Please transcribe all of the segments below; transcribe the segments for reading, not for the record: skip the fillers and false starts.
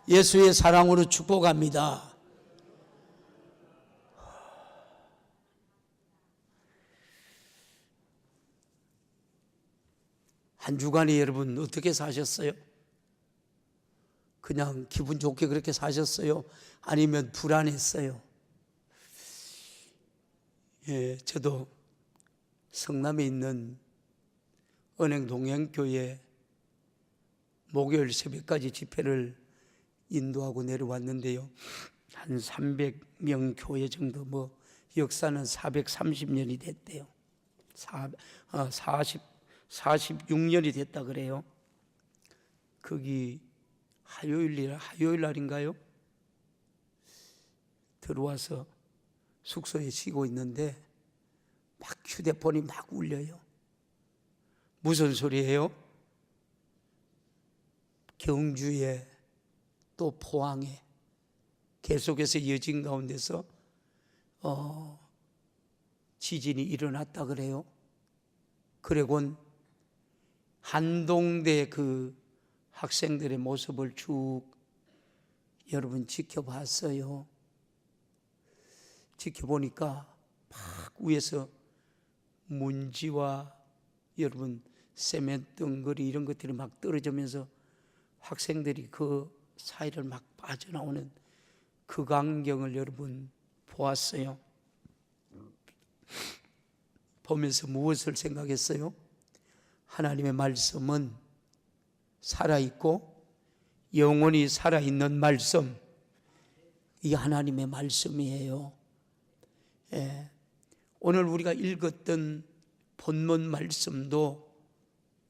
예수의 사랑으로 축복합니다. 한 주간에 여러분 어떻게 사셨어요? 그냥 기분 좋게 그렇게 사셨어요? 아니면 불안했어요? 예, 저도 성남에 있는 은행 동행교회 목요일 새벽까지 집회를 인도하고 내려왔는데요. 한 300명 교회 정도, 역사는 430년이 됐대요. 46년이 됐다 그래요. 거기 화요일 날인가요? 들어와서 숙소에 쉬고 있는데 막 휴대폰이 막 울려요. 무슨 소리예요? 경주에 또 포항에 계속해서 이어진 가운데서 지진이 일어났다 그래요. 그리고는 한동대 그 학생들의 모습을 쭉 여러분 지켜봤어요. 지켜보니까 막 위에서 문지와 여러분 세면 덩거리 이런 것들이 막 떨어지면서 학생들이 그 사이를 막 빠져나오는 그 광경을 여러분 보았어요. 보면서 무엇을 생각했어요? 하나님의 말씀은 살아있고 영원히 살아있는 말씀, 이게 하나님의 말씀이에요. 예. 오늘 우리가 읽었던 본문 말씀도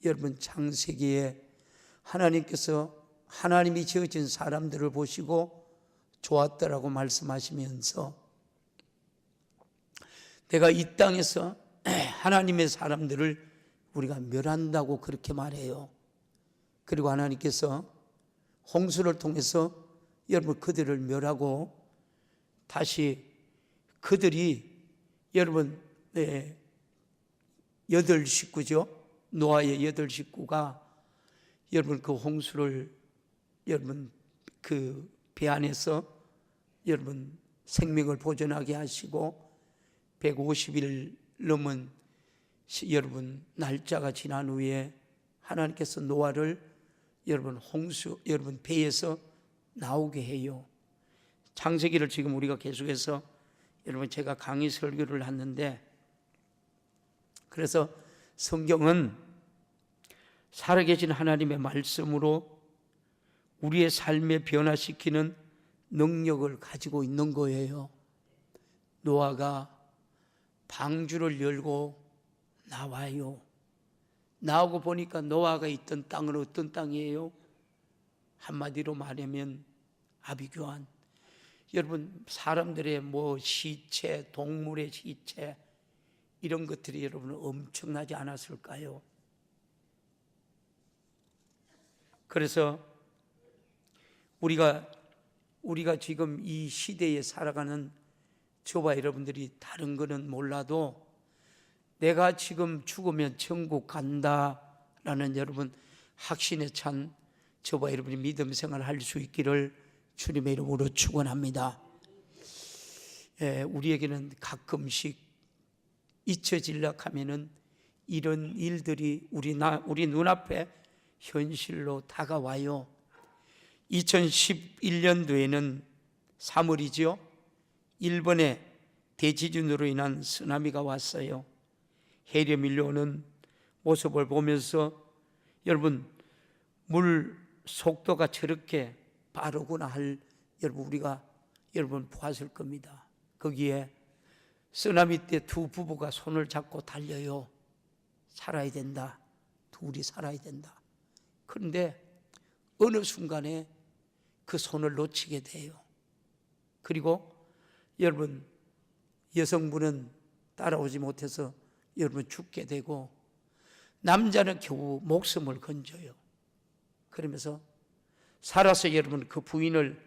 여러분 창세기에 하나님께서 하나님이 지어진 사람들을 보시고 좋았더라고 말씀하시면서 내가 이 땅에서 하나님의 사람들을 우리가 멸한다고 그렇게 말해요. 그리고 하나님께서 홍수를 통해서 여러분 그들을 멸하고 다시 그들이 여러분 8식구죠. 노아의 8식구가 여러분 그 홍수를 여러분 그 배 안에서 여러분 생명을 보존하게 하시고 150일 넘은 여러분 날짜가 지난 후에 하나님께서 노아를 여러분 여러분 배에서 나오게 해요. 창세기를 지금 우리가 계속해서 여러분 제가 강의 설교를 하는데, 그래서 성경은 살아계신 하나님의 말씀으로 우리의 삶에 변화시키는 능력을 가지고 있는 거예요. 노아가 방주를 열고 나와요. 나오고 보니까 노아가 있던 땅은 어떤 땅이에요? 한마디로 말하면 아비규환. 여러분 사람들의 시체, 동물의 시체 이런 것들이 여러분 엄청나지 않았을까요? 그래서 우리가 지금 이 시대에 살아가는 저와 여러분들이 다른 거는 몰라도 내가 지금 죽으면 천국 간다라는 여러분 확신에 찬 저와 여러분이 믿음 생활을 할 수 있기를 주님의 이름으로 축원합니다. 우리에게는 가끔씩 잊혀질라 하면은 이런 일들이 우리 눈앞에 현실로 다가와요. 2011년도에는 3월이죠. 일본에 대지진으로 인한 쓰나미가 왔어요. 해려 밀려오는 모습을 보면서 여러분 물 속도가 저렇게 빠르구나 할 우리가 보았을 겁니다. 거기에 쓰나미 때 두 부부가 손을 잡고 달려요. 살아야 된다. 둘이 살아야 된다. 그런데 어느 순간에 그 손을 놓치게 돼요. 그리고 여러분 여성분은 따라오지 못해서 여러분 죽게 되고 남자는 겨우 목숨을 건져요. 그러면서 살아서 여러분 그 부인을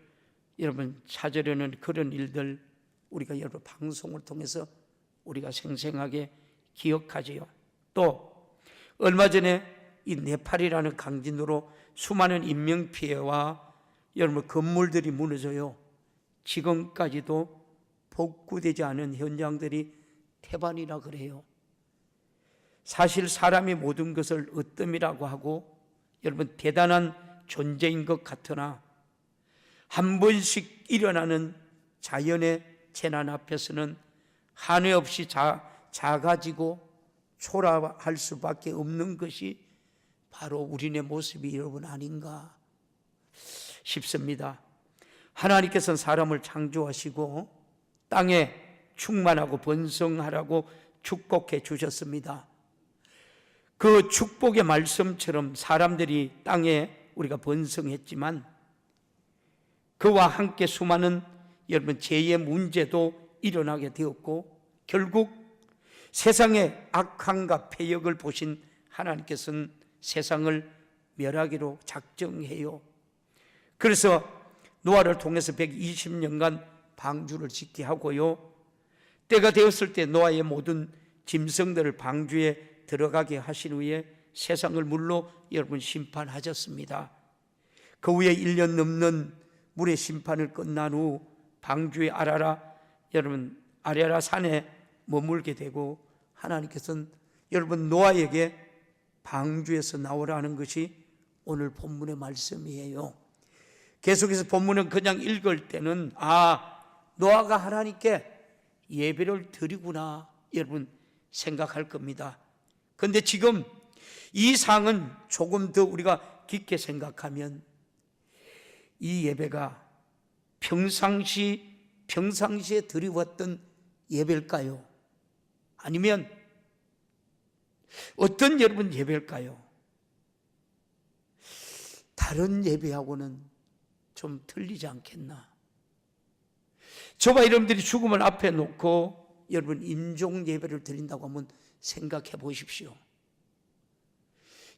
여러분 찾으려는 그런 일들 우리가 여러분 방송을 통해서 우리가 생생하게 기억하지요. 또 얼마 전에 이 네팔이라는 강진으로 수많은 인명피해와 여러분 건물들이 무너져요. 지금까지도 복구되지 않은 현장들이 태반이라 그래요. 사실 사람이 모든 것을 으뜸이라고 하고 여러분 대단한 존재인 것 같으나 한 번씩 일어나는 자연의 재난 앞에서는 한회 없이 작아지고 초라할 수밖에 없는 것이 바로 우리네 모습이 여러분 아닌가 싶습니다. 하나님께서는 사람을 창조하시고 땅에 충만하고 번성하라고 축복해 주셨습니다. 그 축복의 말씀처럼 사람들이 땅에 우리가 번성했지만 그와 함께 수많은 여러분 죄의 문제도 일어나게 되었고 결국 세상의 악함과 패역을 보신 하나님께서는 세상을 멸하기로 작정해요. 그래서 노아를 통해서 120년간 방주를 짓게 하고요, 때가 되었을 때 노아의 모든 짐승들을 방주에 들어가게 하신 후에 세상을 물로 여러분 심판하셨습니다. 그 후에 1년 넘는 물의 심판을 끝난 후 방주의 여러분 아라라 산에 머물게 되고 하나님께서는 여러분 노아에게 방주에서 나오라는 것이 오늘 본문의 말씀이에요. 계속해서 본문은 그냥 읽을 때는 노아가 하나님께 예배를 드리구나 여러분 생각할 겁니다. 그런데 지금 이 상은 조금 더 우리가 깊게 생각하면 이 예배가 평상시에 드리웠던 예배일까요? 아니면 어떤 여러분 예배일까요? 다른 예배하고는 좀 틀리지 않겠나? 저와 여러분들이 죽음을 앞에 놓고 여러분 임종 예배를 드린다고 하면 생각해 보십시오.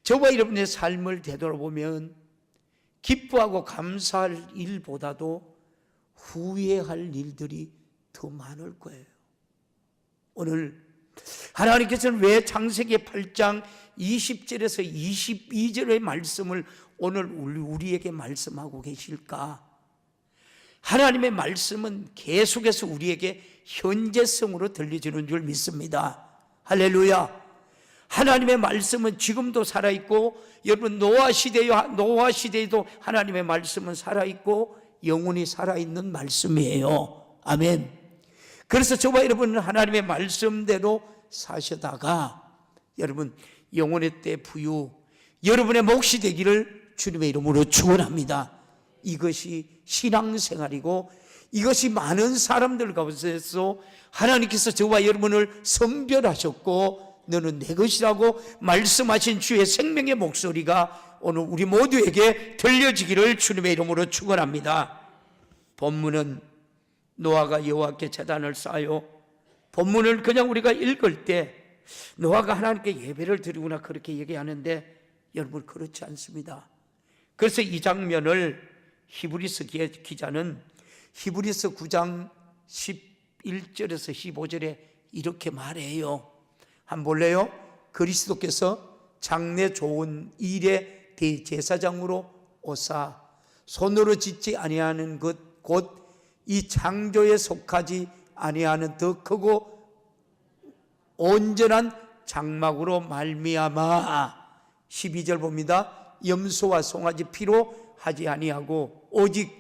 저와 여러분의 삶을 되돌아보면 기뻐하고 감사할 일보다도 후회할 일들이 더 많을 거예요. 오늘 하나님께서는 왜 창세기 8장 20절에서 22절의 말씀을 오늘 우리에게 말씀하고 계실까? 하나님의 말씀은 계속해서 우리에게 현재성으로 들려주는 줄 믿습니다. 할렐루야. 하나님의 말씀은 지금도 살아있고 여러분 노아 시대에도 하나님의 말씀은 살아있고 영원히 살아있는 말씀이에요. 아멘. 그래서 저와 여러분은 하나님의 말씀대로 사시다가 여러분 영혼의 때 부유 여러분의 몫이 되기를 주님의 이름으로 축원합니다. 이것이 신앙생활이고 이것이 많은 사람들 가운데서 하나님께서 저와 여러분을 선별하셨고 너는 내 것이라고 말씀하신 주의 생명의 목소리가 오늘 우리 모두에게 들려지기를 주님의 이름으로 축원합니다. 본문은 노아가 여호와께 제단을 쌓아요. 본문을 그냥 우리가 읽을 때 노아가 하나님께 예배를 드리구나 그렇게 얘기하는데 여러분 그렇지 않습니다. 그래서 이 장면을 히브리서 기자는 히브리서 9장 11절에서 15절에 이렇게 말해요. 한번 볼래요? 그리스도께서 장래 좋은 일의 대제사장으로 오사 손으로 짓지 아니하는 것 곧 이 창조에 속하지 아니하는 더 크고 온전한 장막으로 말미암아 12절 봅니다. 염소와 송아지 피로 하지 아니하고 오직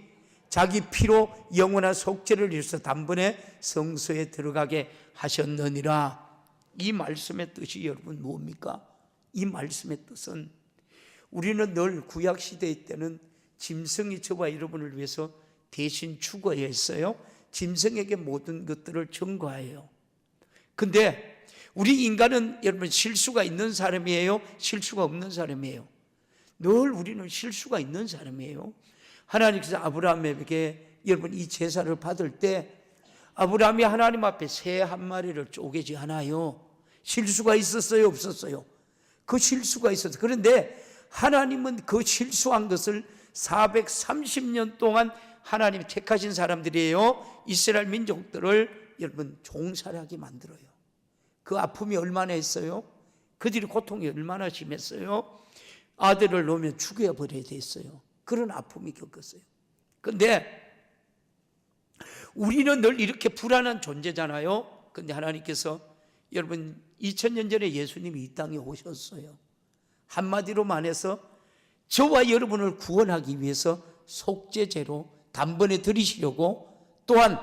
자기 피로 영원한 속죄를 이루어서 단번에 성소에 들어가게 하셨느니라. 이 말씀의 뜻이 여러분 뭡니까? 이 말씀의 뜻은 우리는 늘 구약시대 때는 짐승이 저와 여러분을 위해서 대신 죽어야 했어요. 짐승에게 모든 것들을 전가해요. 근데 우리 인간은 여러분 실수가 있는 사람이에요? 실수가 없는 사람이에요? 늘 우리는 실수가 있는 사람이에요. 하나님께서 아브라함에게 여러분 이 제사를 받을 때 아브라함이 하나님 앞에 새 한 마리를 쪼개지 않아요. 실수가 있었어요? 없었어요? 그 실수가 있었어요. 그런데 하나님은 그 실수한 것을 430년 동안 하나님 택하신 사람들이에요. 이스라엘 민족들을 여러분 종살이하게 만들어요. 그 아픔이 얼마나 했어요? 그들이 고통이 얼마나 심했어요? 아들을 놓으면 죽여버려야 됐어요. 그런 아픔이 겪었어요. 근데 우리는 늘 이렇게 불안한 존재잖아요. 근데 하나님께서 여러분 2000년 전에 예수님이 이 땅에 오셨어요. 한마디로 말해서 저와 여러분을 구원하기 위해서 속죄제로 단번에 드리시려고, 또한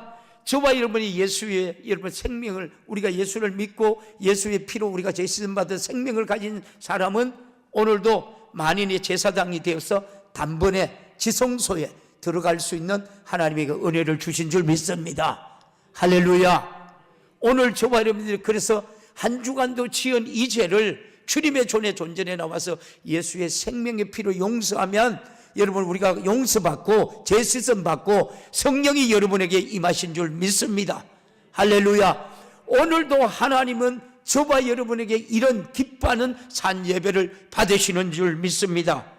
저와 여러분이 예수의 여러분 생명을, 우리가 예수를 믿고 예수의 피로 우리가 제시름 받은 생명을 가진 사람은 오늘도 만인의 제사장이 되어서 단번에 지성소에 들어갈 수 있는 하나님의 그 은혜를 주신 줄 믿습니다. 할렐루야. 오늘 저와 여러분들이 그래서 한 주간도 지은 이 죄를 주님의 존의 존전에 나와서 예수의 생명의 피로 용서하면 여러분 우리가 용서받고 제시선 받고 성령이 여러분에게 임하신 줄 믿습니다. 할렐루야. 오늘도 하나님은 저와 여러분에게 이런 기뻐하는 산 예배를 받으시는 줄 믿습니다.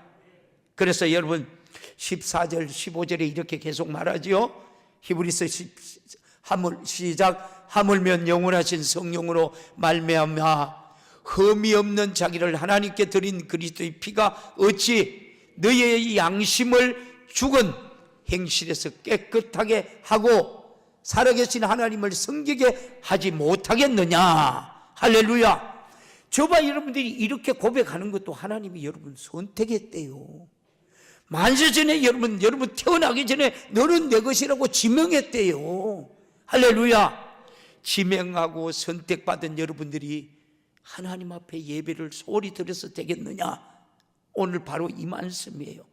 그래서 여러분 14절 15절에 이렇게 계속 말하지요. 히브리서 시작. 하물며 영원하신 성령으로 말미암아 흠이 없는 자기를 하나님께 드린 그리스도의 피가 어찌 너희의 양심을 죽은 행실에서 깨끗하게 하고 살아계신 하나님을 섬기게 하지 못하겠느냐. 할렐루야. 저와 여러분들이 이렇게 고백하는 것도 하나님이 여러분 선택했대요. 만세전에 여러분 태어나기 전에 너는 내 것이라고 지명했대요. 할렐루야. 지명하고 선택받은 여러분들이 하나님 앞에 예배를 소홀히 드려서 되겠느냐. 오늘 바로 이 말씀이에요.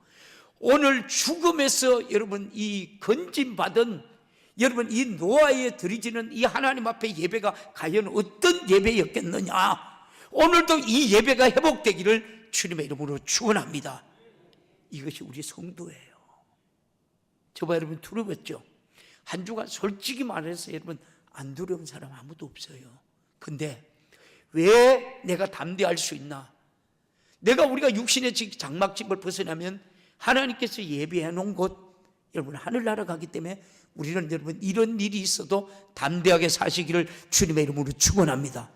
오늘 죽음에서 여러분 이 건짐받은 여러분 이 노아에 드리지는 이 하나님 앞에 예배가 과연 어떤 예배였겠느냐. 오늘도 이 예배가 회복되기를 주님의 이름으로 축원합니다. 이것이 우리 성도예요. 저와 여러분 두려웠죠. 한 주간 솔직히 말해서 여러분 안 두려운 사람 아무도 없어요. 근데 왜 내가 담대할 수 있나? 우리가 육신의 장막집을 벗어나면 하나님께서 예비해 놓은 곳, 여러분 하늘나라 가기 때문에 우리는 여러분 이런 일이 있어도 담대하게 사시기를 주님의 이름으로 축원합니다.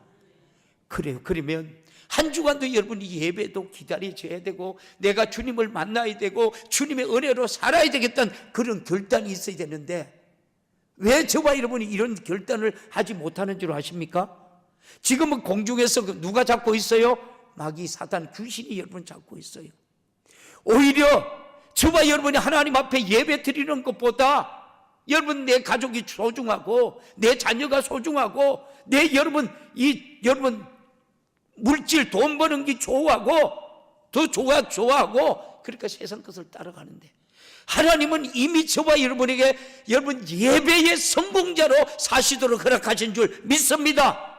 그래요. 그러면 한 주간도 여러분이 예배도 기다려줘야 되고 내가 주님을 만나야 되고 주님의 은혜로 살아야 되겠다는 그런 결단이 있어야 되는데 왜 저와 여러분이 이런 결단을 하지 못하는 줄 아십니까? 지금은 공중에서 누가 잡고 있어요? 마귀 사단 귀신이 여러분 잡고 있어요. 오히려 저와 여러분이 하나님 앞에 예배 드리는 것보다 여러분 내 가족이 소중하고 내 자녀가 소중하고 내 여러분 물질 돈 버는 게 좋아하고 더 좋아하고 그러니까 세상 것을 따라가는데 하나님은 이미 저와 여러분에게 여러분 예배의 성공자로 사시도록 허락하신 줄 믿습니다.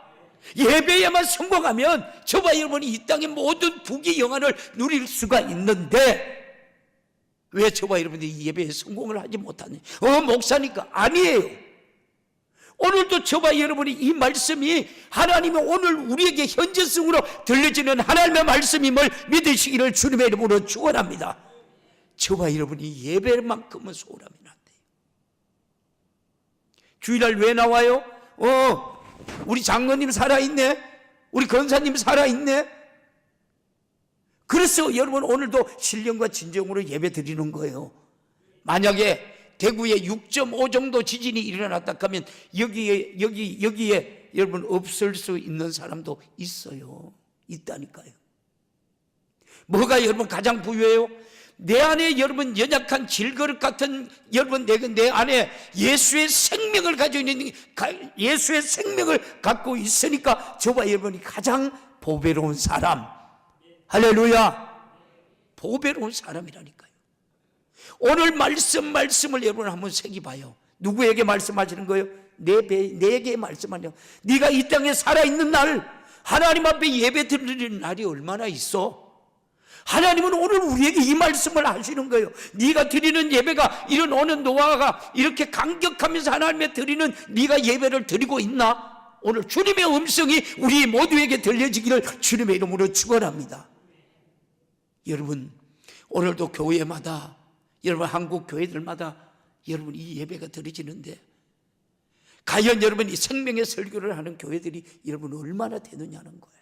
예배에만 성공하면 저와 여러분이 이 땅의 모든 부귀 영화를 누릴 수가 있는데 왜 저와 여러분들이 이 예배에 성공을 하지 못하냐? 목사니까 아니에요. 오늘도 저와 여러분이 이 말씀이 하나님이 오늘 우리에게 현재성으로 들려지는 하나님의 말씀임을 믿으시기를 주님의 이름으로 축원합니다. 저와 여러분이 예배만큼은 소홀하면 안 돼요. 주일날 왜 나와요? 우리 장로님 살아있네. 우리 권사님 살아있네. 그래서 여러분 오늘도 신령과 진정으로 예배 드리는 거예요. 만약에 대구에 6.5 정도 지진이 일어났다 하면 여기에 여러분 없을 수 있는 사람도 있어요. 있다니까요. 뭐가 여러분 가장 부유해요? 내 안에 여러분 연약한 질그릇 같은 여러분 내 안에 예수의 생명을 가지고 있는 예수의 생명을 갖고 있으니까 저와 여러분이 가장 보배로운 사람. 할렐루야. 보배로운 사람이라니까요. 오늘 말씀을 여러분 한번 새기봐요. 누구에게 말씀하시는 거예요? 내게 말씀하냐. 네가 이 땅에 살아있는 날 하나님 앞에 예배 드리는 날이 얼마나 있어? 하나님은 오늘 우리에게 이 말씀을 하시는 거예요. 네가 드리는 예배가 이런 오는 노아가 이렇게 감격하면서 하나님께 드리는 네가 예배를 드리고 있나? 오늘 주님의 음성이 우리 모두에게 들려지기를 주님의 이름으로 축원합니다. 여러분 오늘도 교회마다 여러분 한국 교회들마다 여러분 이 예배가 드려지는데 과연 여러분 이 생명의 설교를 하는 교회들이 여러분 얼마나 되느냐는 거예요.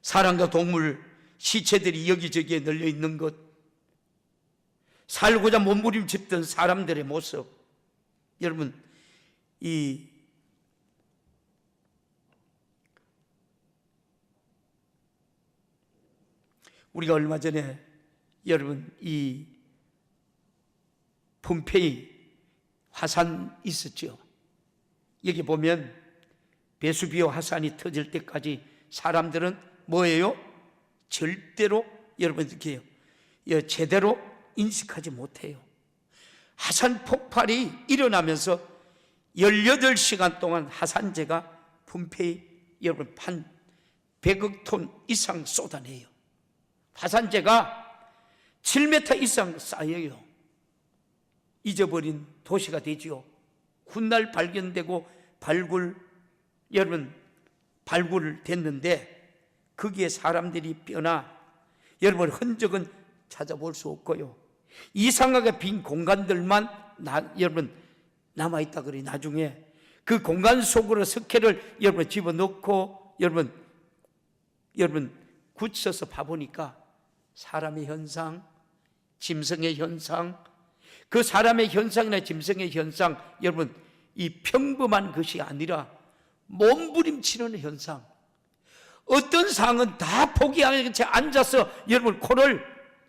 사람과 동물 시체들이 여기저기에 널려 있는 것, 살고자 몸부림쳤던 사람들의 모습, 여러분, 우리가 얼마 전에 여러분 이 폼페이 화산 있었죠. 여기 보면 베수비오 화산이 터질 때까지 사람들은 뭐예요? 절대로 여러분 이렇게 제대로 인식하지 못해요. 화산 폭발이 일어나면서 18시간 동안 화산재가 폼페이 여러분 한 100억 톤 이상 쏟아내요. 화산재가 7m 이상 쌓여요. 잊어버린 도시가 되지요. 훗날 발견되고 발굴됐는데 거기에 사람들이 뼈나 여러분 흔적은 찾아볼 수 없고요. 이상하게 빈 공간들만 여러분 남아있다 그래. 나중에 그 공간 속으로 석회를 여러분 집어넣고 여러분 굳혀서 봐보니까 사람의 현상, 짐승의 현상, 그 사람의 현상이나 짐승의 현상, 여러분 이 평범한 것이 아니라 몸부림치는 현상, 어떤 상은 다 포기하는 채 앉아서 여러분 코를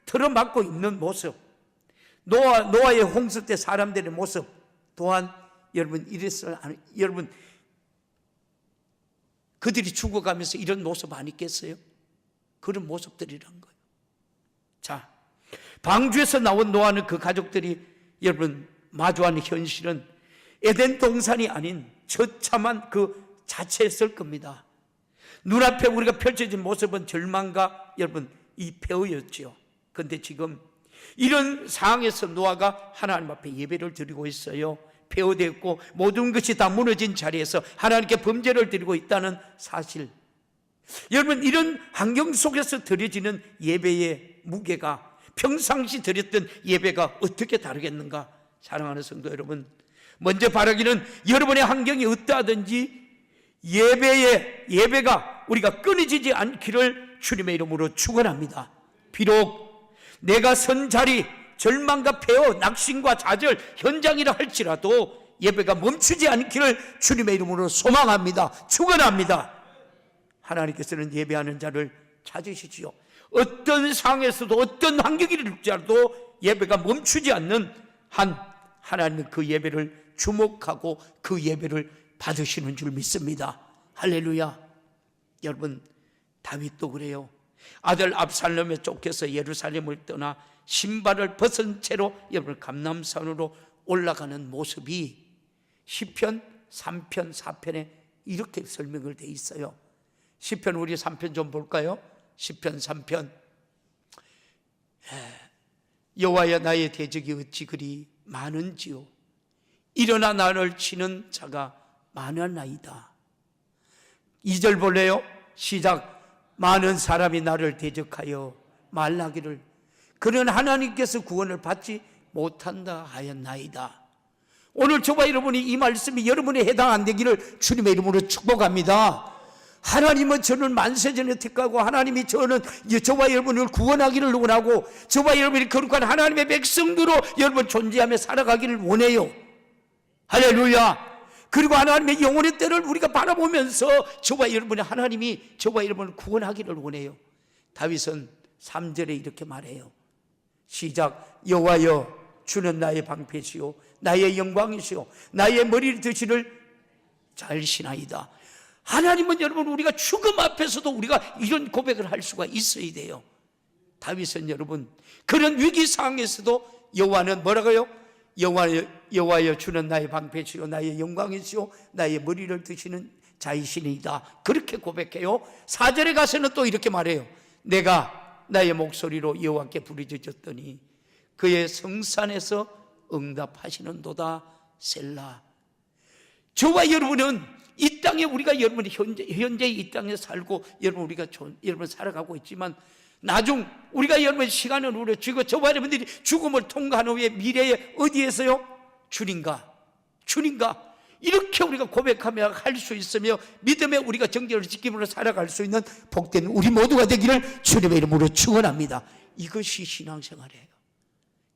틀어막고 있는 모습, 노아의 홍수 때 사람들의 모습 또한 여러분 이랬어요. 여러분 그들이 죽어가면서 이런 모습 아니겠어요? 그런 모습들이란 거예요. 자, 방주에서 나온 노아는 그 가족들이 여러분 마주하는 현실은 에덴 동산이 아닌 처참한 그 자체였을 겁니다. 눈앞에 우리가 펼쳐진 모습은 절망과 여러분 이 폐허였죠. 그런데 지금 이런 상황에서 노아가 하나님 앞에 예배를 드리고 있어요. 폐허되었고 모든 것이 다 무너진 자리에서 하나님께 범죄를 드리고 있다는 사실, 여러분 이런 환경 속에서 드려지는 예배의 무게가 평상시 드렸던 예배가 어떻게 다르겠는가? 사랑하는 성도 여러분, 먼저 바라기는 여러분의 환경이 어떠하든지 예배가 우리가 끊어지지 않기를 주님의 이름으로 축원합니다. 비록 내가 선 자리 절망과 폐허, 낙심과 좌절 현장이라 할지라도 예배가 멈추지 않기를 주님의 이름으로 소망합니다. 축원합니다. 하나님께서는 예배하는 자를 찾으시지요. 어떤 상황에서도 어떤 환경일지라도 예배가 멈추지 않는 한 하나님은 그 예배를 주목하고 그 예배를 받으시는 줄 믿습니다. 할렐루야. 여러분 다윗도 그래요. 아들 압살롬에 쫓겨서 예루살렘을 떠나 신발을 벗은 채로 여러분 감람산으로 올라가는 모습이 시편 3편 4편에 이렇게 설명을 돼 있어요. 시편 우리 3편 좀 볼까요? 시편 3편. 여호와여 나의 대적이 어찌 그리 많은지요. 일어나 나를 치는 자가 많았나이다. 2절 볼래요? 시작. 많은 사람이 나를 대적하여 말하기를 그는 하나님께서 구원을 받지 못한다 하였나이다. 오늘 저와 여러분이 이 말씀이 여러분에 해당 안 되기를 주님의 이름으로 축복합니다. 하나님은 저는 만세전에 택하고 하나님이 저와 여러분을 구원하기를 원하고 저와 여러분이 거룩한 하나님의 백성으로 여러분 존재하며 살아가기를 원해요. 할렐루야. 그리고 하나님의 영혼의 때를 우리가 바라보면서 저와 하나님이 저와 여러분을 구원하기를 원해요. 다윗은 3절에 이렇게 말해요. 시작. 여호와여 주는 나의 방패시오 나의 영광이시오 나의 머리를 드시를 잘 시나이다. 하나님은 여러분 우리가 죽음 앞에서도 우리가 이런 고백을 할 수가 있어야 돼요. 다윗은 여러분 그런 위기 상황에서도 여호와는 뭐라고요? 여호와여 주는 나의 방패시오 나의 영광이시오 나의 머리를 드시는 자이시니이다. 그렇게 고백해요. 4절에 가서는 또 이렇게 말해요. 내가 나의 목소리로 여호와께 부르짖었더니 그의 성산에서 응답하시는도다. 셀라. 저와 여러분은 이 땅에 우리가 여러분 현재 이 땅에 살고 우리가 살아가고 있지만 나중 우리가 여러분 시간을 우려 죽어 저와 여러분들이 죽음을 통과한 후에 미래에 어디에서요? 주님과 이렇게 우리가 고백하며 할 수 있으며 믿음에 우리가 정죄를 지킴으로 살아갈 수 있는 복된 우리 모두가 되기를 주님의 이름으로 축원합니다. 이것이 신앙생활이에요.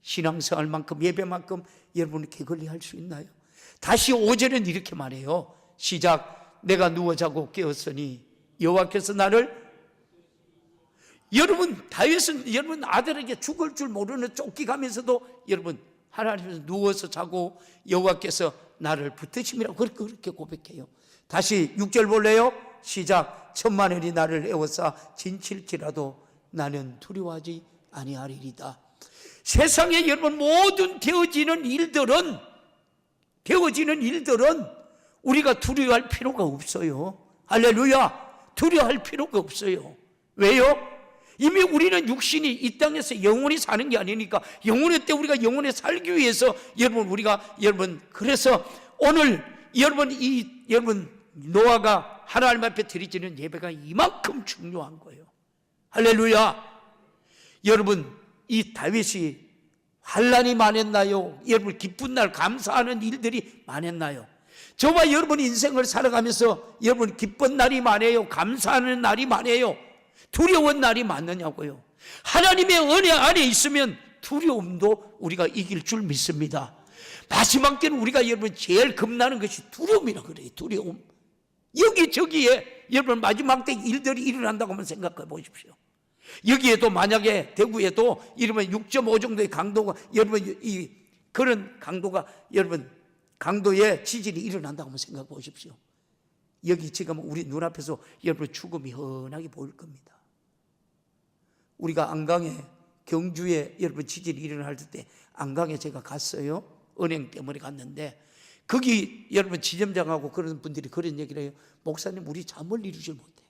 신앙생활만큼 예배만큼 여러분 게을리할 수 있나요? 다시 5절은 이렇게 말해요. 시작. 내가 누워 자고 깨었으니 여호와께서 나를, 여러분 다윗은 여러분 아들에게 죽을 줄 모르는 쫓기가면서도 여러분 하나님께서 누워서 자고 여호와께서 나를 붙드심이라고 그렇게 고백해요. 다시 6절 볼래요? 시작. 천만일이 나를 에워싸 진칠지라도 나는 두려워하지 아니하리이다. 세상에 여러분 모든 되어지는 일들은 우리가 두려워할 필요가 없어요. 할렐루야. 두려워할 필요가 없어요. 왜요? 이미 우리는 육신이 이 땅에서 영원히 사는 게 아니니까, 영원의 때 우리가 영원히 살기 위해서 여러분 그래서 오늘 여러분 노아가 하나님 앞에 드리지는 예배가 이만큼 중요한 거예요. 할렐루야. 여러분 이 다윗이 환난이 많았나요? 여러분 기쁜 날 감사하는 일들이 많았나요? 저와 여러분 인생을 살아가면서 여러분 기쁜 날이 많아요? 감사하는 날이 많아요? 두려운 날이 많느냐고요? 하나님의 은혜 안에 있으면 두려움도 우리가 이길 줄 믿습니다. 마지막 때는 우리가 여러분 제일 겁나는 것이 두려움이라 그래요. 두려움. 여기저기에 여러분 마지막 때 일들이 일어난다고 한번 생각해 보십시오. 여기에도 만약에 대구에도 이러면 6.5 정도의 강도가 여러분 그런 강도가 여러분 강도의 지진이 일어난다고 한번 생각해 보십시오. 여기 지금 우리 눈앞에서 여러분 죽음이 훤하게 보일 겁니다. 우리가 안강에 경주에 여러분 지진이 일어날 때 안강에 제가 갔어요. 은행 때문에 갔는데 거기 여러분 지점장하고 그런 분들이 그런 얘기를 해요. 목사님 우리 잠을 이루질 못해요.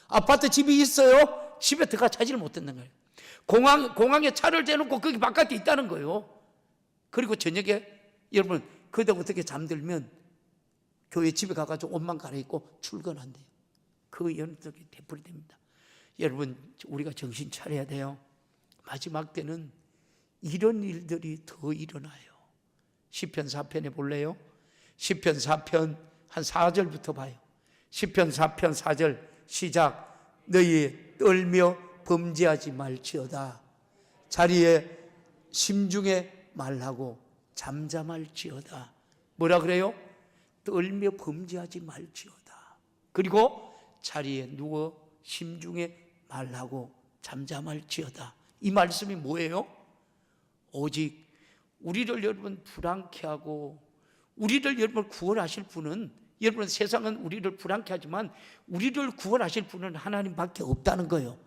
아파트 집이 있어요. 집에 들어가 자지를 못했는 거예요. 공항에 차를 대놓고 거기 바깥에 있다는 거예요. 그리고 저녁에 여러분 그때 어떻게 잠들면 교회 집에 가가지고 옷만 갈아입고 출근한대요. 그 연속이 되풀이됩니다. 여러분 우리가 정신 차려야 돼요. 마지막 때는 이런 일들이 더 일어나요. 시편 4편에 볼래요? 시편 4편 한 4절부터 봐요. 시편 4편 4절 시작. 너희 떨며 범죄하지 말지어다. 자리에 심중에 말하고 잠잠할지어다. 뭐라 그래요? 떨며 범죄하지 말지어다. 그리고 자리에 누워 심중에 말하고 잠잠할지어다. 이 말씀이 뭐예요? 오직 우리를 여러분 불안케 하고 우리를 여러분 구원하실 분은, 여러분 세상은 우리를 불안케 하지만 우리를 구원하실 분은 하나님밖에 없다는 거예요.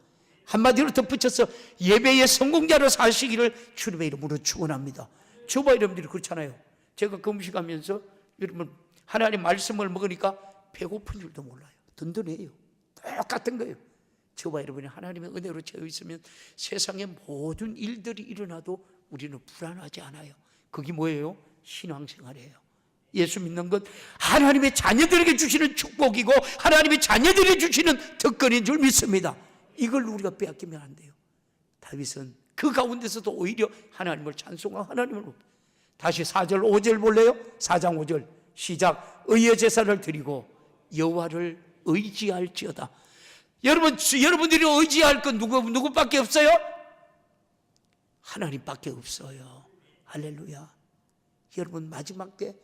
한마디로 덧붙여서 예배의 성공자로 사시기를 주님의 이름으로 축원합니다. 저와 여러분들이 그렇잖아요. 제가 금식하면서 여러분 하나님 말씀을 먹으니까 배고픈 줄도 몰라요. 든든해요. 똑같은 거예요. 저와 여러분이 하나님의 은혜로 채워 있으면 세상의 모든 일들이 일어나도 우리는 불안하지 않아요. 그게 뭐예요? 신앙생활이에요. 예수 믿는 것 하나님의 자녀들에게 주시는 축복이고 하나님의 자녀들에게 주시는 특권인 줄 믿습니다. 이걸 우리가 빼앗기면 안 돼요. 다윗은 그 가운데서도 오히려 하나님을 찬송하고 하나님을, 다시 4절 5절 볼래요? 4장 5절 시작. 의의 제사를 드리고 여호와를 의지할지어다. 여러분들이 의지할 건 누구밖에 없어요? 하나님밖에 없어요. 할렐루야. 여러분 마지막 때,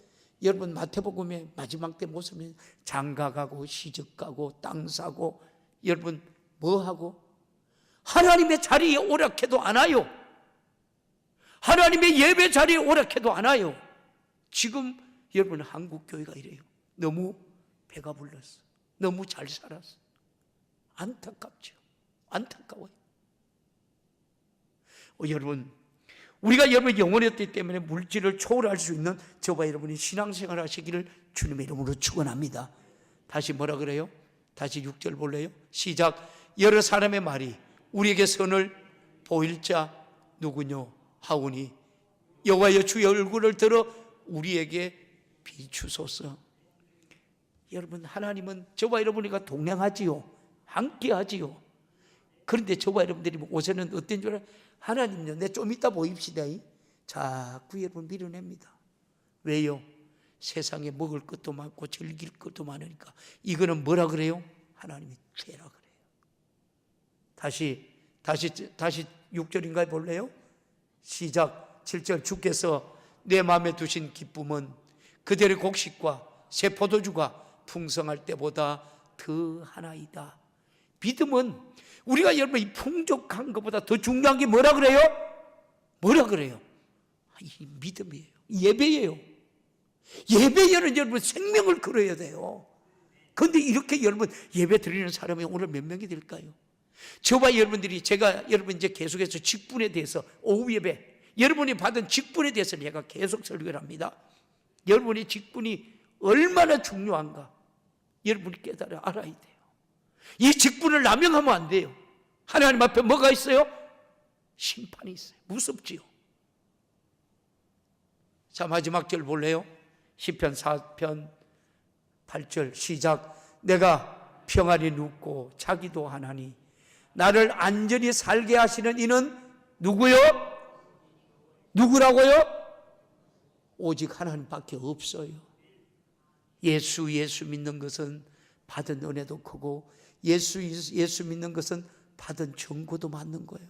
여러분 마태복음의 마지막 때 모습은 장가가고 시집가고 땅 사고 여러분 뭐하고 하나님의 자리에 오락해도 안 와요. 하나님의 예배 자리에 오락해도 안 와요. 지금 여러분 한국 교회가 이래요. 너무 배가 불렀어. 너무 잘 살았어. 안타깝죠. 안타까워요. 여러분 우리가 여러분 영혼이었기 때문에 물질을 초월할 수 있는 저와 여러분이 신앙생활 하시기를 주님의 이름으로 축원합니다. 다시 뭐라 그래요? 다시 6절 볼래요? 시작. 여러 사람의 말이 우리에게 선을 보일 자 누구뇨 하오니 여호와여 주의 얼굴을 들어 우리에게 비추소서. 여러분 하나님은 저와 여러분과 동행하지요. 함께하지요. 그런데 저와 여러분들이 옷에는 어떤 줄 알아요? 하나님요 내 좀 이따 보입시다. 자꾸 여러분 밀어냅니다. 왜요? 세상에 먹을 것도 많고 즐길 것도 많으니까 이거는 뭐라 그래요? 하나님이 죄라 그래요. 다시 6절인가요? 볼래요? 시작. 7절. 주께서 내 마음에 두신 기쁨은 그들의 곡식과 새 포도주가 풍성할 때보다 더하나이다. 믿음은 우리가 여러분 이 풍족한 것보다 더 중요한 게 뭐라 그래요? 뭐라 그래요? 이 믿음이에요. 예배예요. 예배에는 여러분 생명을 걸어야 돼요. 그런데 이렇게 여러분 예배 드리는 사람이 오늘 몇 명이 될까요? 저와 여러분들이, 제가 여러분 이제 계속해서 직분에 대해서, 오후 예배 여러분이 받은 직분에 대해서 제가 계속 설교를 합니다. 여러분의 직분이 얼마나 중요한가 여러분이 깨달아 알아야 돼요. 이 직분을 남용하면 안 돼요. 하나님 앞에 뭐가 있어요? 심판이 있어요. 무섭지요. 자, 마지막 절 볼래요? 시편 4편 8절 시작. 내가 평안히 눕고 자기도 하나니 나를 안전히 살게 하시는 이는 누구요? 누구라고요? 오직 하나님밖에 없어요. 예수 믿는 것은 받은 은혜도 크고 예수 믿는 것은 받은 정고도 맞는 거예요.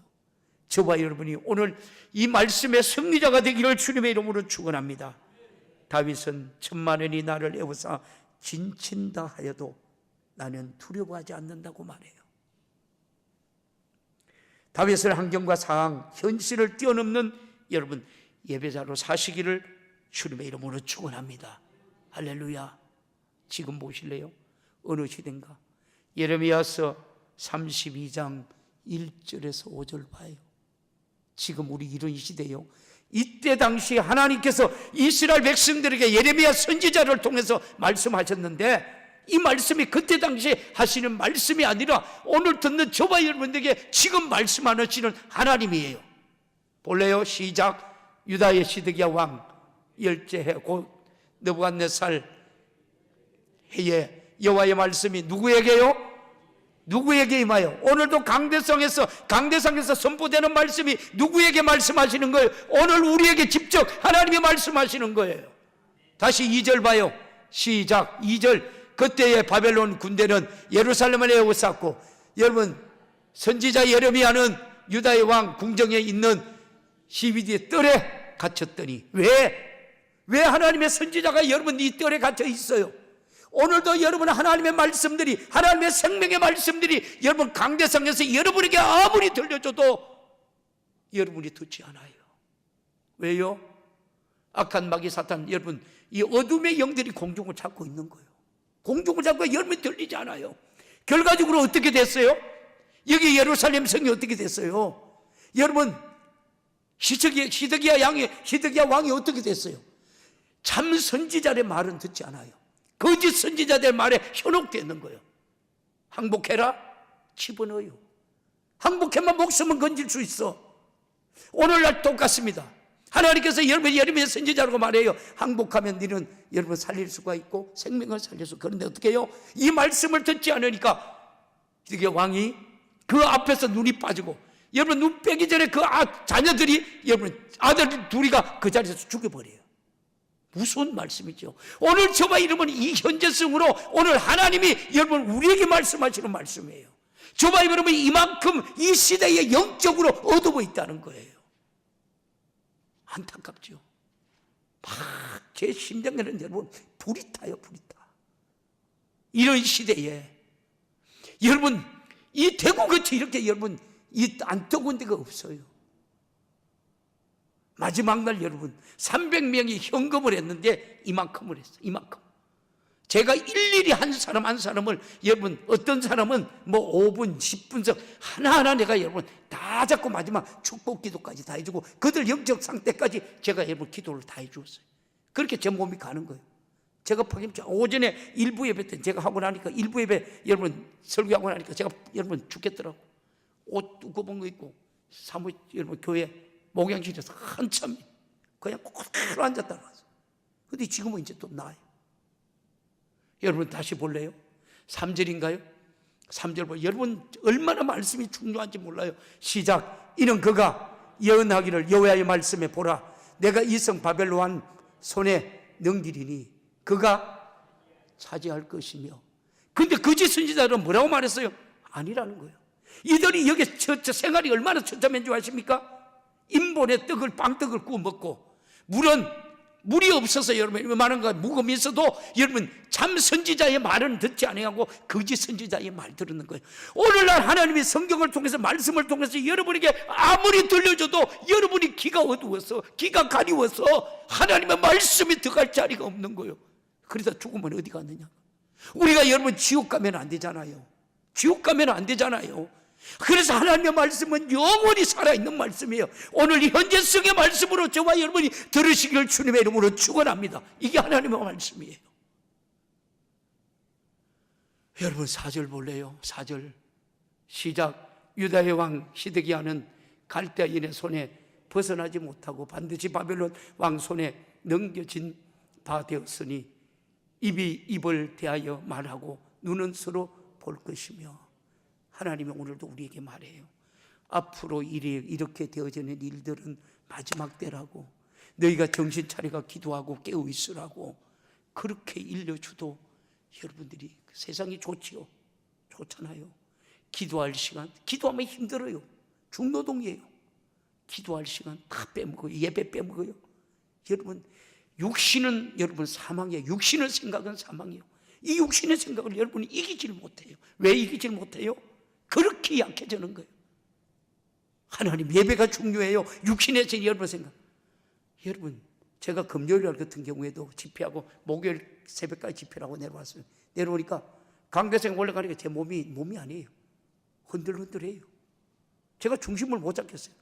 저와 여러분이 오늘 이 말씀의 승리자가 되기를 주님의 이름으로 축원합니다. 다윗은 천만원이 나를 애워싸 진친다 하여도 나는 두려워하지 않는다고 말해요. 다윗의 환경과 상황, 현실을 뛰어넘는 여러분 예배자로 사시기를 주님의 이름으로 축원합니다. 할렐루야. 지금 보실래요? 어느 시대인가? 예레미야서 32장 1절에서 5절 봐요. 지금 우리 이런 시대요. 이때 당시 하나님께서 이스라엘 백성들에게 예레미야 선지자를 통해서 말씀하셨는데 이 말씀이 그때 당시에 하시는 말씀이 아니라 오늘 듣는 저와 여러분들에게 지금 말씀하시는 하나님이에요. 볼래요? 시작. 유다의 시드기야 왕 열째해 곧 느부갓네살 해에 여호와의 말씀이 누구에게요? 누구에게 임하여? 오늘도 강대상에서 선포되는 말씀이 누구에게 말씀하시는 거예요? 오늘 우리에게 직접 하나님이 말씀하시는 거예요. 다시 2절 봐요. 시작. 2절. 그때의 바벨론 군대는 예루살렘을 에워쌌고, 여러분 선지자 예레미야는 유다의 왕 궁정에 있는 시비디의 뜰에 갇혔더니 왜 하나님의 선지자가 여러분 이 뜰에 갇혀 있어요? 오늘도 여러분 하나님의 말씀들이, 하나님의 생명의 말씀들이 여러분 강대상에서 여러분에게 아무리 들려줘도 여러분이 듣지 않아요. 왜요? 악한 마귀 사탄, 여러분 이 어둠의 영들이 공중을 잡고 있는 거예요. 공중을 잡고 여러분이 들리지 않아요. 결과적으로 어떻게 됐어요? 여기 예루살렘 성이 어떻게 됐어요? 여러분 시드기야 왕이 어떻게 됐어요? 참 선지자의 말은 듣지 않아요. 거짓 선지자들 말에 현혹되는 거예요. 항복해라? 집어넣어요. 항복해만 목숨은 건질 수 있어. 오늘날 똑같습니다. 하나님께서 여러분 예레미야 선지자라고 말해요. 항복하면 너는 여러분 살릴 수가 있고 생명을 살릴 수. 그런데 어떻게 해요? 이 말씀을 듣지 않으니까 이게 왕이 그 앞에서 눈이 빠지고, 여러분 눈 빼기 전에 그 자녀들이, 여러분 아들 둘이가 그 자리에서 죽여버려요. 무서운 말씀이죠. 오늘 저와 이름은 이 현재성으로 오늘 하나님이 여러분 우리에게 말씀하시는 말씀이에요. 저와 여러분 이만큼 이 시대에 영적으로 어두워 있다는 거예요. 안타깝죠. 막 제 심장에는 여러분 불이 타요. 불이 타. 이런 시대에 여러분 이 대구같이 이렇게 여러분 이 안 뜨거운 데가 없어요. 마지막 날 여러분 300명이 현금을 했는데 이만큼을 했어요. 이만큼. 제가 일일이 한 사람을 여러분 어떤 사람은 뭐 5분 10분석 하나하나 내가 여러분 다 잡고 마지막 축복 기도까지 다 해주고 그들 영적 상태까지 제가 여러분 기도를 다 해주었어요. 그렇게 제 몸이 가는 거예요. 제가 오전에 일부 예배 때 제가 하고 나니까 일부 예배 여러분 설교하고 나니까 제가 여러분 죽겠더라고. 옷 두꺼운 거 입고 사무 여러분 교회 목양실에서 한참 그냥 그대로 앉았다 나왔어요. 근데 지금은 이제 또 나아요. 여러분 다시 볼래요? 3절인가요? 3절 보세요. 여러분 얼마나 말씀이 중요한지 몰라요. 시작. 이는 그가 예언하기를 여호와의 말씀에 보라 내가 이 성 바벨론 손에 넘기리니 그가 차지할 것이며. 근데 거짓 선지자들은 뭐라고 말했어요? 아니라는 거예요. 이들이 여기 저 생활이 얼마나 처참한 줄 아십니까? 인본의 빵떡을 구워 먹고, 물이 없어서 여러분 많은 거 무금이 있어도 여러분 참 선지자의 말은 듣지 아니하고 거짓 선지자의 말 들었는 거예요. 오늘날 하나님이 성경을 통해서, 말씀을 통해서 여러분에게 아무리 들려줘도 여러분이 귀가 어두워서, 귀가 가리워서 하나님의 말씀이 들어갈 자리가 없는 거예요. 그러다 죽으면 어디 갔느냐? 우리가 여러분 지옥 가면 안 되잖아요. 지옥 가면 안 되잖아요. 그래서 하나님의 말씀은 영원히 살아있는 말씀이에요. 오늘 이 현재성의 말씀으로 저와 여러분이 들으시기를 주님의 이름으로 축원합니다. 이게 하나님의 말씀이에요. 여러분 4절 볼래요? 4절 시작. 유다의 왕 시드기야는 갈대아인의 손에 벗어나지 못하고 반드시 바벨론 왕 손에 넘겨진 바 되었으니 입이 입을 대하여 말하고 눈은 서로 볼 것이며. 하나님이 오늘도 우리에게 말해요. 앞으로 이렇게 되어지는 일들은 마지막 때라고, 너희가 정신 차리가 기도하고 깨어 있으라고 그렇게 일러주도 여러분들이 세상이 좋지요. 좋잖아요. 기도할 시간, 기도하면 힘들어요. 중노동이에요. 기도할 시간 다 빼먹어요. 예배 빼먹어요. 여러분 육신은 여러분 사망이에요. 육신의 생각은 사망이에요. 이 육신의 생각을 여러분이 이기질 못해요. 왜 이기질 못해요? 그렇게 약해지는 거예요. 하나님 예배가 중요해요. 육신에서 여러분 생각. 여러분 제가 금요일 같은 경우에도 집회하고 목요일 새벽까지 집회를 하고 내려왔어요. 내려오니까 강대생 올라가니까 제 몸이 아니에요. 흔들흔들해요. 제가 중심을 못 잡겠어요.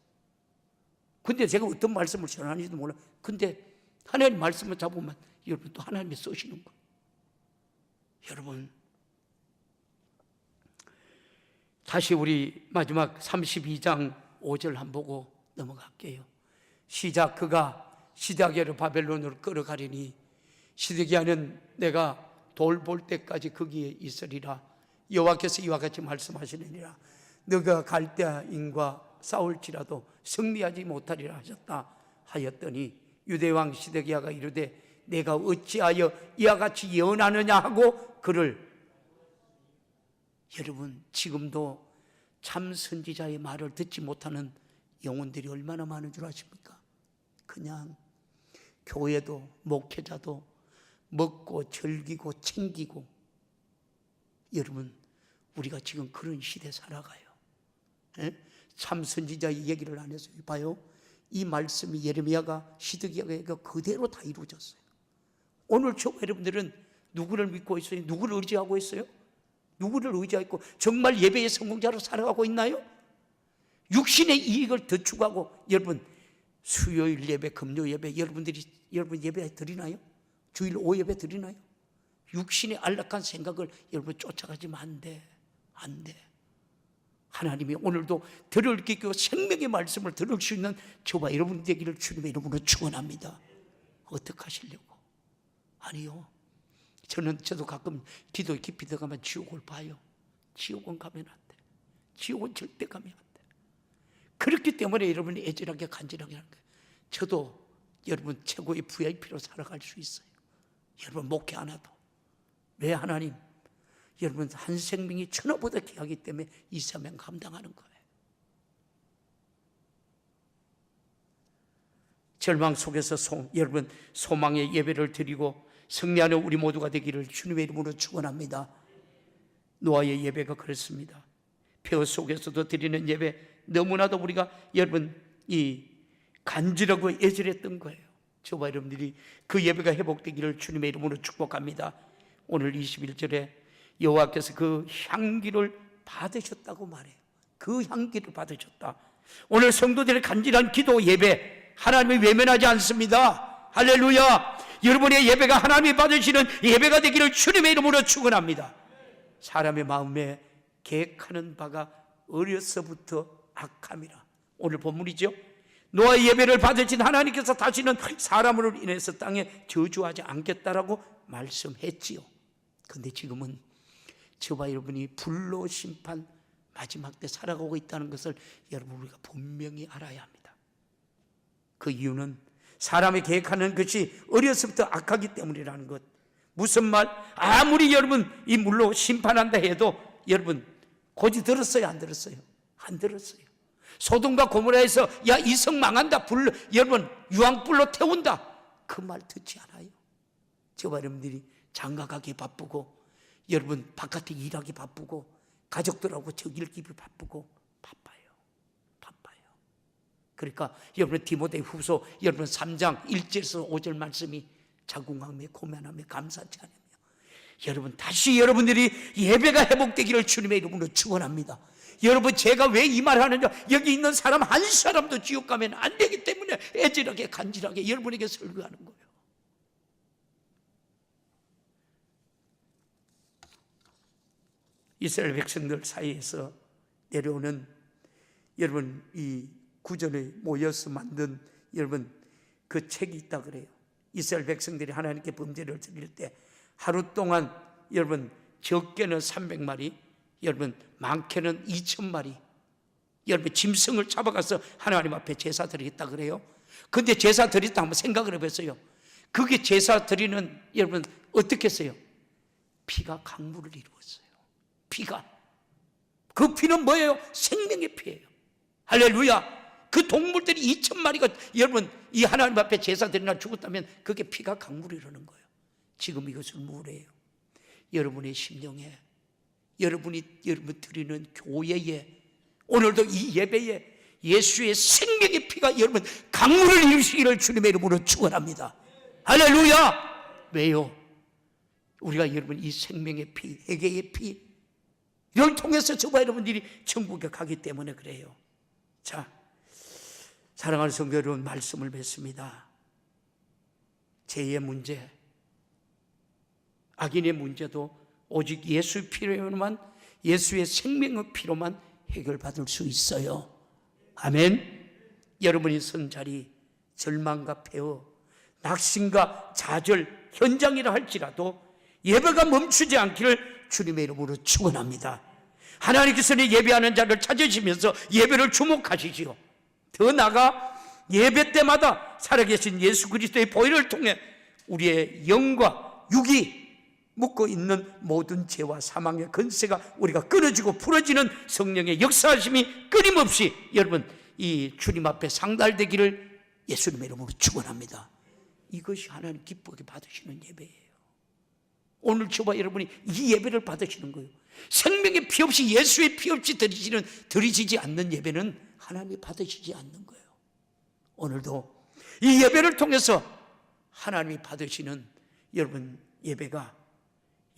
근데 제가 어떤 말씀을 전하는지도 몰라. 근데 하나님 말씀을 잡으면 여러분 또 하나님이 쏘시는 거예요. 여러분 다시 우리 마지막 32장 5절 한번 보고 넘어갈게요. 시작. 그가 시드기야를 바벨론으로 끌어가리니 시드기야는 내가 돌 볼 때까지 거기에 있으리라. 여호와께서 이와 같이 말씀하시느니라. 너가 갈대아인과 싸울지라도 승리하지 못하리라 하셨다 하였더니 유대왕 시드기야가 이르되 내가 어찌하여 이와 같이 예언하느냐 하고 그를. 여러분 지금도 참 선지자의 말을 듣지 못하는 영혼들이 얼마나 많은 줄 아십니까? 그냥 교회도 목회자도 먹고 즐기고 챙기고. 여러분 우리가 지금 그런 시대에 살아가요. 참 선지자의 얘기를 안 해서 봐요. 이 말씀이 예레미야가 시드기야가 그대로 다 이루어졌어요. 오늘 저 여러분들은 누구를 믿고 있어요? 누구를 의지하고 있어요? 누구를 의지하고 정말 예배의 성공자로 살아가고 있나요? 육신의 이익을 더 추구하고. 여러분 수요일 예배, 금요 예배 여러분 예배 드리나요? 주일 5예배 드리나요? 육신의 안락한 생각을 여러분 쫓아가지면 안 돼. 하나님이 오늘도 들을 끼고 생명의 말씀을 들을 수 있는 저와 여러분 되기를 주님의 이름으로 축원합니다. 어떻게 하시려고? 아니요. 저도 가끔 기도 깊이 들어가면 지옥을 봐요. 지옥은 가면 안 돼. 지옥은 절대 가면 안 돼. 그렇기 때문에 여러분이 애절하게 간절하게 하는 거예요. 저도 여러분 최고의 VIP로 살아갈 수 있어요. 여러분 목회 안 해도. 왜? 하나님 여러분 한 생명이 천하보다 귀하기 때문에 이 사명 감당하는 거예요. 절망 속에서 여러분 소망의 예배를 드리고 승리하는 우리 모두가 되기를 주님의 이름으로 축원합니다. 노아의 예배가 그렇습니다. 폐허 속에서도 드리는 예배, 너무나도 우리가 여러분 이 간절하고 애절했던 거예요. 저와 여러분들이 그 예배가 회복되기를 주님의 이름으로 축복합니다. 오늘 21절에 여호와께서 그 향기를 받으셨다고 말해요. 그 향기를 받으셨다. 오늘 성도들의 간절한 기도 예배 하나님이 외면하지 않습니다. 할렐루야. 여러분의 예배가 하나님이 받으시는 예배가 되기를 주님의 이름으로 축원합니다. 사람의 마음에 계획하는 바가 어려서부터 악함이라. 오늘 본문이죠. 노아의 예배를 받으신 하나님께서 다시는 사람으로 인해서 땅에 저주하지 않겠다라고 말씀했지요. 그런데 지금은 저와 여러분이 불로 심판 마지막 때 살아가고 있다는 것을 여러분 우리가 분명히 알아야 합니다. 그 이유는 사람이 계획하는 것이 어려서부터 악하기 때문이라는 것. 무슨 말? 아무리 여러분 이 물로 심판한다 해도 여러분 고지 들었어요? 안 들었어요? 안 들었어요. 소돔과 고모라에서 야 이 성 망한다, 여러분 유황불로 태운다, 그 말 듣지 않아요. 저와 여러분들이 장가가기 바쁘고 여러분 바깥에 일하기 바쁘고 가족들하고 저길기기 바쁘고 바빠요. 그러니까 여러분 디모데 후서 여러분 3장 1절에서 5절 말씀이 자궁하며 고면하며 감사치 않으며, 여러분 다시 여러분들이 예배가 회복되기를 주님의 이름으로 축원합니다. 여러분 제가 왜 이 말을 하느냐, 여기 있는 사람 한 사람도 지옥 가면 안 되기 때문에 애절하게 간절하게 여러분에게 설교하는 거예요. 이스라엘 백성들 사이에서 내려오는 여러분 이 구전에 모여서 만든 여러분 그 책이 있다 그래요. 이스라엘 백성들이 하나님께 범죄를 드릴 때 하루 동안 여러분 적게는 300마리, 여러분 많게는 2000마리 여러분 짐승을 잡아가서 하나님 앞에 제사 드리겠다 그래요. 근데 제사 드리겠다 한번 생각을 해보세요. 그게 제사 드리는 여러분 어떻게 했어요? 피가 강물을 이루었어요. 피가, 그 피는 뭐예요? 생명의 피예요. 할렐루야. 그 동물들이 2000마리가 여러분 이 하나님 앞에 제사 드리나 죽었다면 그게 피가 강물이라는 거예요. 지금 이것을 뭐래요? 여러분의 심령에, 여러분 드리는 교회에, 오늘도 이 예배에 예수의 생명의 피가 여러분 강물을 이루시기를 주님의 이름으로 축원합니다. 할렐루야. 왜요? 우리가 여러분 이 생명의 피, 회개의 피 이걸 통해서 저와 여러분들이 천국에 가기 때문에 그래요. 자, 사랑하는 성도 여러분, 말씀을 뵙습니다. 죄의 문제, 악인의 문제도 오직 예수의 피로만, 예수의 생명의 피로만 해결받을 수 있어요. 아멘. 여러분이 선 자리 절망과 폐허, 낙심과 좌절 현장이라 할지라도 예배가 멈추지 않기를 주님의 이름으로 축원합니다. 하나님께서는 예배하는 자를 찾으시면서 예배를 주목하시지요. 더 나아가 예배 때마다 살아계신 예수 그리스도의 보혈을 통해 우리의 영과 육이 묶고 있는 모든 죄와 사망의 권세가 우리가 끊어지고 풀어지는 성령의 역사하심이 끊임없이 여러분 이 주님 앞에 상달되기를 예수님의 이름으로 축원합니다. 이것이 하나님 기쁘게 받으시는 예배예요. 오늘 저와 여러분이 이 예배를 받으시는 거예요. 생명의 피 없이, 예수의 피 없이 드리시지 않는 예배는 하나님이 받으시지 않는 거예요. 오늘도 이 예배를 통해서 하나님이 받으시는 여러분 예배가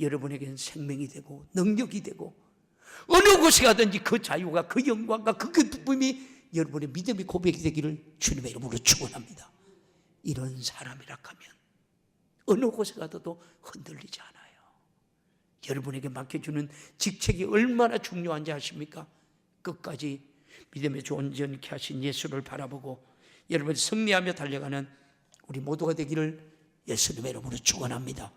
여러분에게는 생명이 되고 능력이 되고 어느 곳에 가든지 그 자유가, 그 영광과 그 기쁨이 여러분의 믿음의 고백이 되기를 주님의 이름으로 축원합니다. 이런 사람이라 하면 어느 곳에 가도 흔들리지 않아요. 여러분에게 맡겨주는 직책이 얼마나 중요한지 아십니까? 끝까지 믿음의 온전케 하신 예수를 바라보고 여러분 승리하며 달려가는 우리 모두가 되기를 예수님의 이름으로 축원합니다.